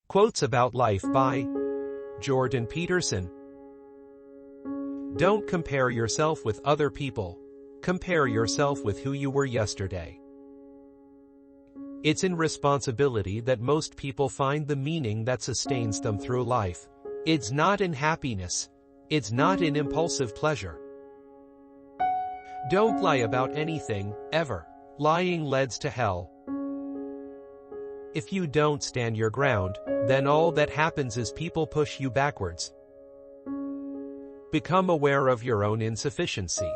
Quotes about life by Jordan Peterson. Don't compare yourself with other people. Compare yourself with who you were yesterday. It's in responsibility that most people find the meaning that sustains them through life. It's not in happiness. It's not in impulsive pleasure. Don't lie about anything, ever. Lying leads to hell. If you don't stand your ground, then all that happens is people push you backwards. Become aware of your own insufficiency.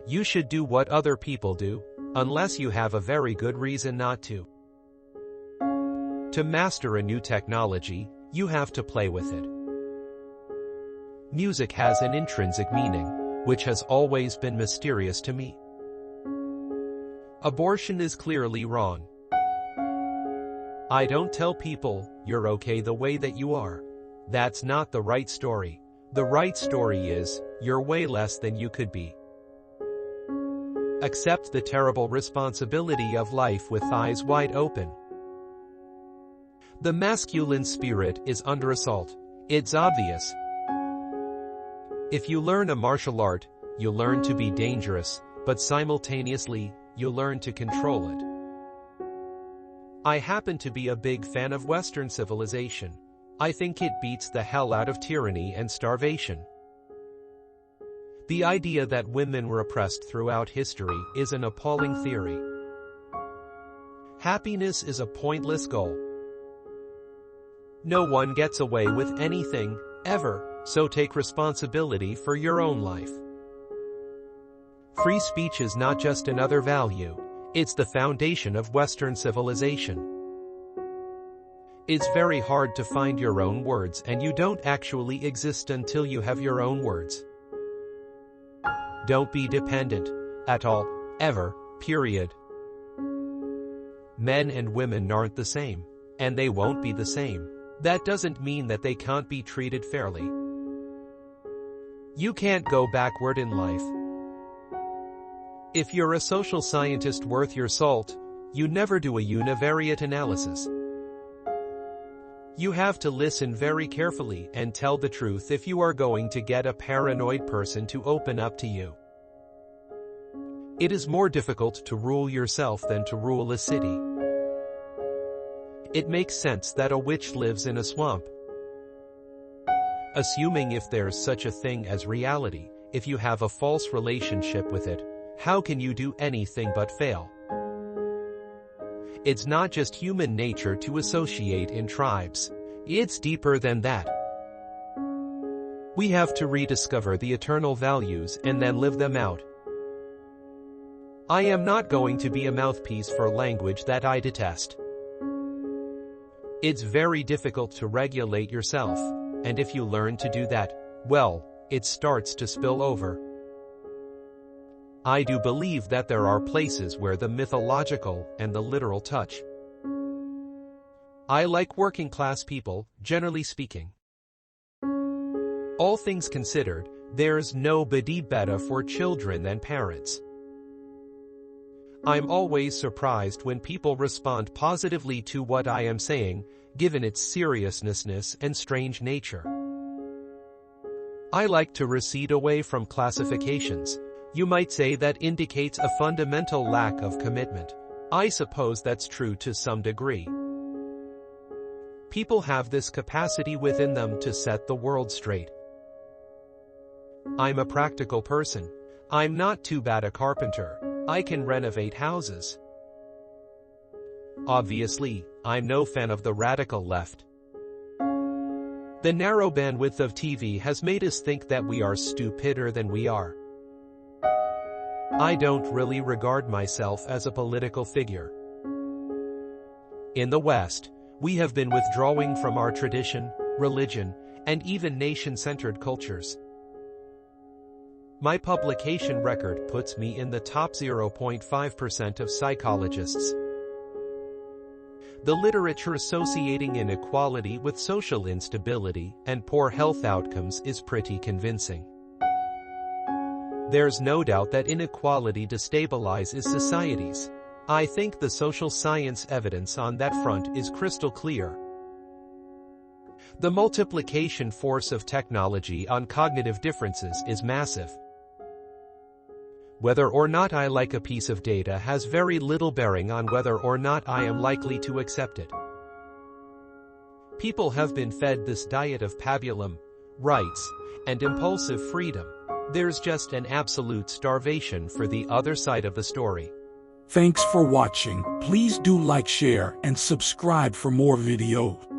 You should do what other people do, unless you have a very good reason not to. To master a new technology, you have to play with it. Music has an intrinsic meaning, which has always been mysterious to me. Abortion is clearly wrong. I don't tell people, you're okay the way that you are. That's not the right story. The right story is, you're way less than you could be. Accept the terrible responsibility of life with eyes wide open. The masculine spirit is under assault. It's obvious. If you learn a martial art, you learn to be dangerous, but simultaneously, you learn to control it. I happen to be a big fan of Western civilization. I think it beats the hell out of tyranny and starvation. The idea that women were oppressed throughout history is an appalling theory. Happiness is a pointless goal. No one gets away with anything, ever, so take responsibility for your own life. Free speech is not just another value, it's the foundation of Western civilization. It's very hard to find your own words, and you don't actually exist until you have your own words. Don't be dependent, at all, ever, period. Men and women aren't the same, and they won't be the same. That doesn't mean that they can't be treated fairly. You can't go backward in life. If you're a social scientist worth your salt, you never do a univariate analysis. You have to listen very carefully and tell the truth if you are going to get a paranoid person to open up to you. It is more difficult to rule yourself than to rule a city. It makes sense that a witch lives in a swamp. Assuming if there's such a thing as reality, if you have a false relationship with it, how can you do anything but fail? It's not just human nature to associate in tribes. It's deeper than that. We have to rediscover the eternal values and then live them out. I am not going to be a mouthpiece for language that I detest. It's very difficult to regulate yourself, and if you learn to do that, well, it starts to spill over. I do believe that there are places where the mythological and the literal touch. I like working class people, generally speaking. All things considered, there's nobody better for children than parents. I'm always surprised when people respond positively to what I am saying, given its seriousness and strange nature. I like to recede away from classifications. You might say that indicates a fundamental lack of commitment. I suppose that's true to some degree. People have this capacity within them to set the world straight. I'm a practical person. I'm not too bad a carpenter. I can renovate houses. Obviously, I'm no fan of the radical left. The narrow bandwidth of TV has made us think that we are stupider than we are. I don't really regard myself as a political figure. In the West, we have been withdrawing from our tradition, religion, and even nation-centered cultures. My publication record puts me in the top 0.5% of psychologists. The literature associating inequality with social instability and poor health outcomes is pretty convincing. There's no doubt that inequality destabilizes societies. I think the social science evidence on that front is crystal clear. The multiplication force of technology on cognitive differences is massive. Whether or not I like a piece of data has very little bearing on whether or not I am likely to accept it. People have been fed this diet of pabulum, rights, and impulsive freedom. There's just an absolute starvation for the other side of the story. Thanks for watching. Please do like, share, and subscribe for more videos.